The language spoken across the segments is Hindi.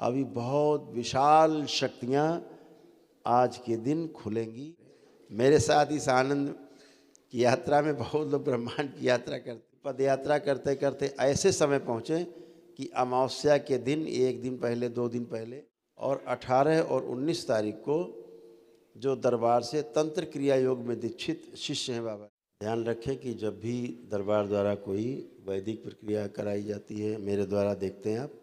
अभी बहुत विशाल शक्तियाँ आज के दिन खुलेंगी। मेरे साथ इस आनंद की यात्रा में बहुत लोग ब्रह्मांड की यात्रा करते, पद यात्रा करते करते ऐसे समय पहुँचे कि अमावस्या के दिन, एक दिन पहले, 2 दिन पहले, और 18 और 19 तारीख को जो दरबार से तंत्र क्रिया योग में दीक्षित शिष्य हैं बाबा, ध्यान रखें कि जब भी दरबार द्वारा कोई वैदिक प्रक्रिया कराई जाती है, मेरे द्वारा देखते हैं आप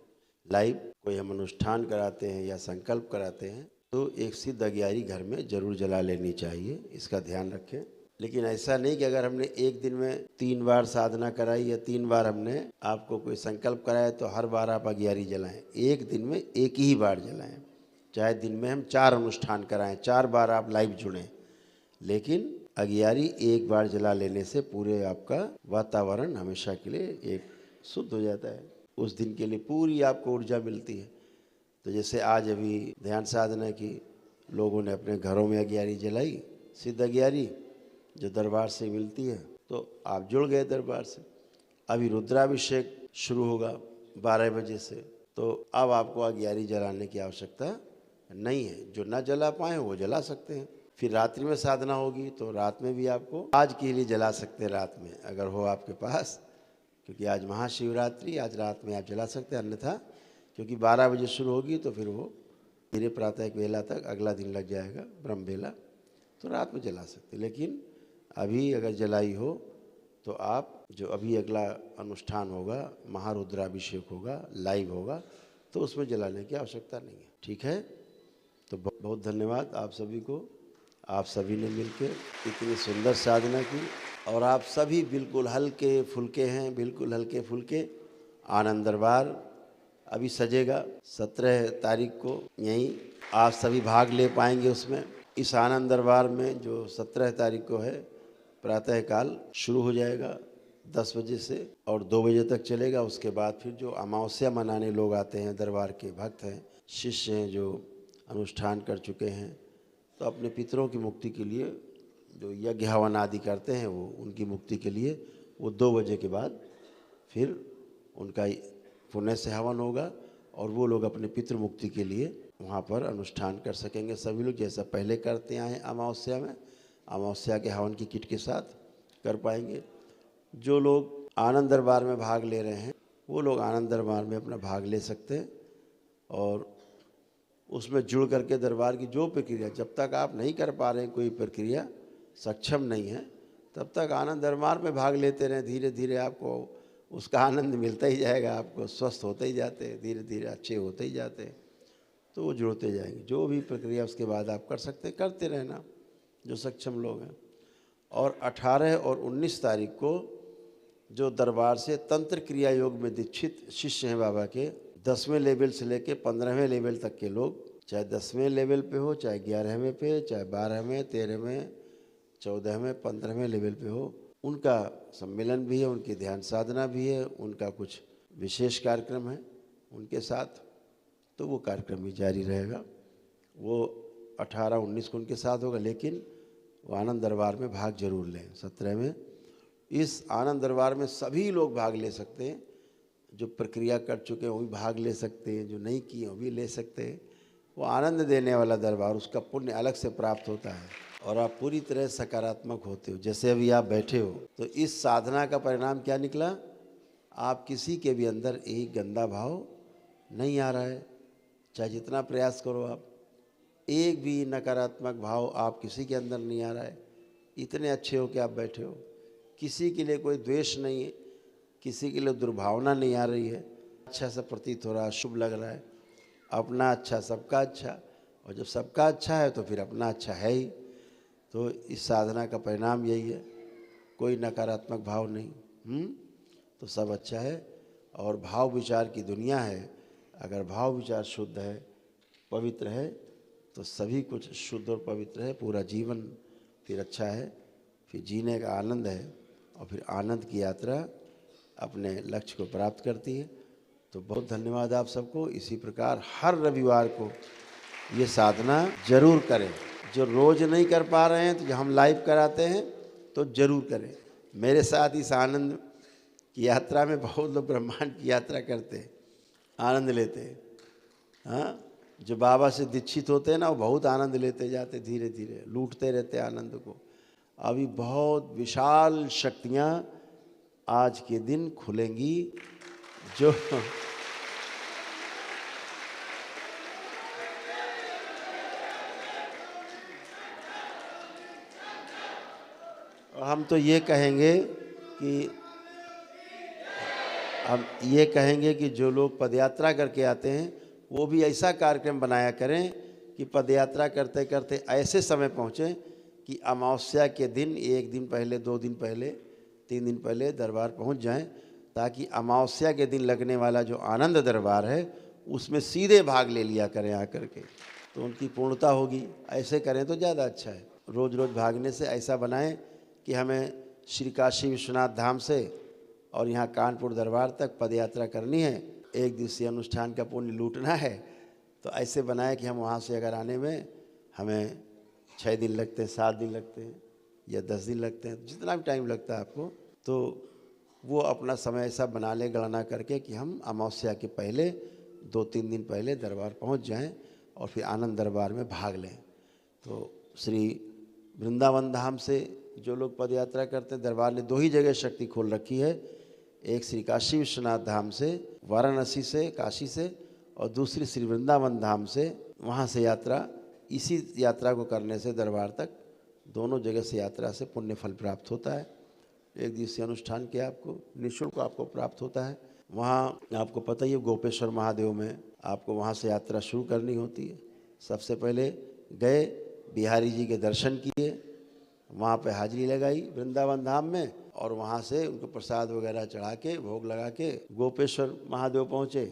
लाइव, कोई हम अनुष्ठान कराते हैं या संकल्प कराते हैं, तो एक सिद्ध अगियारी घर में जरूर जला लेनी चाहिए, इसका ध्यान रखें। लेकिन ऐसा नहीं कि अगर हमने एक दिन में 3 बार साधना कराई या 3 बार हमने आपको कोई संकल्प कराया तो हर बार आप अगियारी जलाएं। एक दिन में एक ही बार जलाएं, चाहे दिन में हम 4 अनुष्ठान कराएं, 4 बार आप लाइव जुड़ें, लेकिन अगियारी एक बार जला लेने से पूरे आपका वातावरण हमेशा के लिए एक शुद्ध हो जाता है। उस दिन के लिए पूरी आपको ऊर्जा मिलती है। तो जैसे आज अभी ध्यान साधना की लोगों ने अपने घरों में अगियारी जलाई, सिद्ध अगियारी जो दरबार से मिलती है, तो आप जुड़ गए दरबार से। अभी रुद्राभिषेक शुरू होगा 12 बजे से, तो अब आपको अगियारी जलाने की आवश्यकता नहीं है। जो ना जला पाए वो जला सकते हैं। फिर रात्रि में साधना होगी तो रात में भी आपको आज के लिए जला सकते हैं, रात में अगर हो आपके पास, क्योंकि आज महाशिवरात्रि, आज रात में आप जला सकते हैं। अन्यथा क्योंकि 12 बजे शुरू होगी तो फिर वो धीरे प्रातः बेला तक अगला दिन लग जाएगा, ब्रह्म बेला, तो रात में जला सकते। लेकिन अभी अगर जलाई हो तो आप जो अभी अगला अनुष्ठान होगा, महारुद्राभिषेक होगा, लाइव होगा, तो उसमें जलाने की आवश्यकता नहीं है। ठीक है, तो बहुत बहुत धन्यवाद आप सभी को। आप सभी ने मिलकर इतनी सुंदर साधना की और आप सभी बिल्कुल हल्के फुल्के हैं, बिल्कुल हल्के फुल्के। आनंद दरबार अभी सजेगा 17 तारीख को, यहीं आप सभी भाग ले पाएंगे उसमें। इस आनंद दरबार में जो 17 तारीख को है, प्रातःकाल शुरू हो जाएगा 10 बजे से और 2 बजे तक चलेगा। उसके बाद फिर जो अमावस्या मनाने लोग आते हैं, दरबार के भक्त हैं, शिष्य हैं, जो अनुष्ठान कर चुके हैं, तो अपने पितरों की मुक्ति के लिए जो यज्ञ हवन आदि करते हैं, वो उनकी मुक्ति के लिए वो 2 बजे के बाद फिर उनका पुण्य से हवन होगा और वो लोग अपने पितृ मुक्ति के लिए वहाँ पर अनुष्ठान कर सकेंगे। सभी लोग जैसा पहले करते आए हैं अमावस्या में, अमावस्या के हवन की किट के साथ कर पाएंगे। जो लोग आनंद दरबार में भाग ले रहे हैं वो लोग आनंद दरबार में अपना भाग ले सकते हैं और उसमें जुड़ करके दरबार की जो प्रक्रिया, जब तक आप नहीं कर पा रहे हैं, कोई प्रक्रिया सक्षम नहीं है, तब तक आनंद दरबार में भाग लेते रहें। धीरे धीरे आपको उसका आनंद मिलता ही जाएगा, आपको स्वस्थ होते ही जाते हैं, धीरे धीरे अच्छे होते ही जाते हैं, तो वो जुड़ते जाएंगे। जो भी प्रक्रिया उसके बाद आप कर सकते हैं, करते रहना जो सक्षम लोग हैं। और 18 और 19 तारीख को जो दरबार से तंत्र क्रिया योग में दीक्षित शिष्य हैं बाबा के, 10वें लेवल से लेके 15वें लेवल तक के लोग, चाहे 10वें लेवल पे हो, चाहे 11वें पे, चाहे 12वें, 13वें, 14वें, 15वें लेवल पे हो, उनका सम्मेलन भी है, उनकी ध्यान साधना भी है, उनका कुछ विशेष कार्यक्रम है उनके साथ, तो वो कार्यक्रम भी जारी रहेगा। वो 18-19 को उनके साथ होगा, लेकिन वो आनंद दरबार में भाग जरूर लें 17 में। इस आनंद दरबार में सभी लोग भाग ले सकते हैं, जो प्रक्रिया कर चुके हैं वो भी भाग ले सकते हैं, जो नहीं किए वो भी ले सकते हैं। वो आनंद देने वाला दरबार, उसका पुण्य अलग से प्राप्त होता है और आप पूरी तरह सकारात्मक होते हो। जैसे अभी आप बैठे हो, तो इस साधना का परिणाम क्या निकला, आप किसी के भी अंदर एक गंदा भाव नहीं आ रहा है, चाहे जितना प्रयास करो आप, एक भी नकारात्मक भाव आप किसी के अंदर नहीं आ रहा है। इतने अच्छे हो कि आप बैठे हो, किसी के लिए कोई द्वेष नहीं है, किसी के लिए दुर्भावना नहीं आ रही है, अच्छा सा प्रतीत हो रहा है, शुभ लग रहा है। अपना अच्छा सबका अच्छा, और जब सबका अच्छा है तो फिर अपना अच्छा है ही। तो इस साधना का परिणाम यही है, कोई नकारात्मक भाव नहीं, तो सब अच्छा है। और भाव विचार की दुनिया है, अगर भाव विचार शुद्ध है, पवित्र है, तो सभी कुछ शुद्ध और पवित्र है। पूरा जीवन फिर अच्छा है, फिर जीने का आनंद है और फिर आनंद की यात्रा अपने लक्ष्य को प्राप्त करती है। तो बहुत धन्यवाद आप सबको। इसी प्रकार हर रविवार को ये साधना जरूर करें। जो रोज़ नहीं कर पा रहे हैं, तो जो हम लाइव कराते हैं तो जरूर करें। मेरे साथ इस आनंद की यात्रा में बहुत लोग ब्रह्मांड की यात्रा करते हैं, आनंद लेते हैं। हाँ, जो बाबा से दीक्षित होते हैं ना, वो बहुत आनंद लेते जाते, धीरे धीरे लूटते रहते आनंद को। अभी बहुत विशाल शक्तियाँ आज के दिन खुलेंगी, जो हम तो ये कहेंगे कि जो लोग पदयात्रा करके आते हैं वो भी ऐसा कार्यक्रम बनाया करें कि पदयात्रा करते करते ऐसे समय पहुँचें कि अमावस्या के दिन 1 दिन पहले, 2 दिन पहले, 3 दिन पहले दरबार पहुँच जाएं, ताकि अमावस्या के दिन लगने वाला जो आनंद दरबार है उसमें सीधे भाग ले लिया करें आकर के, तो उनकी पूर्णता होगी। ऐसे करें तो ज़्यादा अच्छा है। रोज़ रोज़ भागने से ऐसा बनाएं कि हमें श्री काशी विश्वनाथ धाम से और यहाँ कानपुर दरबार तक पदयात्रा करनी है, 1 दिवसीय अनुष्ठान का पुण्य लूटना है। तो ऐसे बनाए कि हम वहाँ से अगर आने में हमें 6 दिन लगते हैं, 7 दिन लगते हैं या 10 दिन लगते हैं, जितना भी टाइम लगता है आपको, तो वो अपना समय ऐसा बना ले गणना करके कि हम अमावस्या के पहले 2-3 दिन पहले दरबार पहुँच जाएं और फिर आनंद दरबार में भाग लें। तो श्री वृंदावन धाम से जो लोग पदयात्रा करते हैं, दरबार ने 2 ही जगह शक्ति खोल रखी है, एक श्री काशी विश्वनाथ धाम से, वाराणसी से, काशी से, और दूसरी श्री वृंदावन धाम से। वहाँ से यात्रा, इसी यात्रा को करने से दरबार तक दोनों जगह से यात्रा से पुण्य फल प्राप्त होता है। 1 दिवसीय अनुष्ठान के आपको निःशुल्क आपको प्राप्त होता है। वहाँ आपको पता ही है, गोपेश्वर महादेव में आपको वहाँ से यात्रा शुरू करनी होती है। सबसे पहले गए, बिहारी जी के दर्शन किए, वहाँ पे हाजिरी लगाई वृंदावन धाम में, और वहाँ से उनको प्रसाद वगैरह चढ़ा के, भोग लगा के गोपेश्वर महादेव पहुँचे,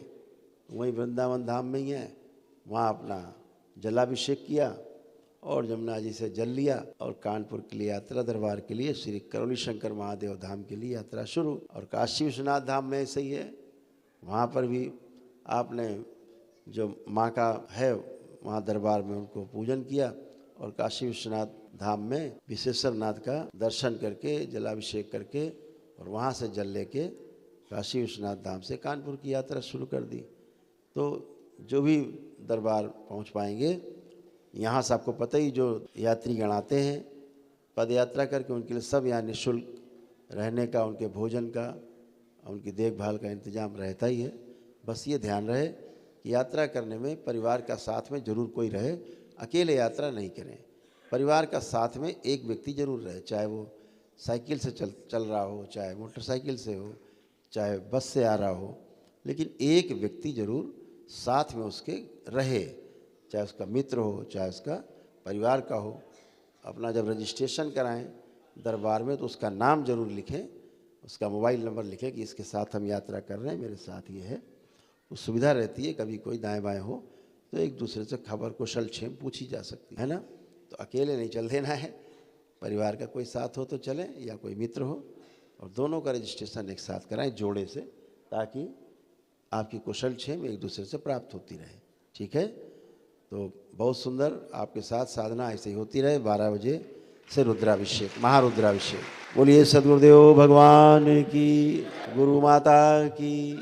वहीं वृंदावन धाम में ही है। वहाँ अपना जलाभिषेक किया और जमुना जी से जल लिया, और कानपुर के लिए यात्रा, दरबार के लिए श्री करौली शंकर महादेव धाम के लिए यात्रा शुरू। और काशी विश्वनाथ धाम में ऐसे ही है, वहाँ पर भी आपने जो माँ का है वहाँ दरबार में उनको पूजन किया, और काशी विश्वनाथ धाम में विश्वेश्वर नाथ का दर्शन करके, जलाभिषेक करके, और वहाँ से जल लेके काशी विश्वनाथ धाम से कानपुर की यात्रा शुरू कर दी। तो जो भी दरबार पहुँच पाएंगे, यहाँ से आपको पता ही, जो यात्रीगण आते हैं पद यात्रा करके, उनके लिए सब यहाँ निःशुल्क रहने का, उनके भोजन का, उनकी देखभाल का इंतजाम रहता ही है। बस ये ध्यान रहे कि यात्रा करने में परिवार का साथ में ज़रूर कोई रहे, अकेले यात्रा नहीं करें। परिवार का साथ में एक व्यक्ति ज़रूर रहे, चाहे वो साइकिल से चल रहा हो, चाहे मोटरसाइकिल से हो, चाहे बस से आ रहा हो, लेकिन एक व्यक्ति ज़रूर साथ में उसके रहे, चाहे उसका मित्र हो, चाहे उसका परिवार का हो। अपना जब रजिस्ट्रेशन कराएं दरबार में, तो उसका नाम जरूर लिखें, उसका मोबाइल नंबर लिखें कि इसके साथ हम यात्रा कर रहे हैं, मेरे साथ ये है। तो सुविधा रहती है, कभी कोई दाएं बाएं हो तो एक दूसरे से खबर कुशल क्षेम पूछी जा सकती है ना। तो अकेले नहीं चल देना है, परिवार का कोई साथ हो तो चलें, या कोई मित्र हो, और दोनों का रजिस्ट्रेशन एक साथ कराएं जोड़े से, ताकि आपकी कुशल क्षेम एक दूसरे से प्राप्त होती रहे। ठीक है, तो बहुत सुंदर आपके साथ साधना ऐसे ही होती रहे। 12 बजे से रुद्राभिषेक, महारुद्राभिषेक। बोलिए सद्गुरुदेव भगवान की, गुरु माता की।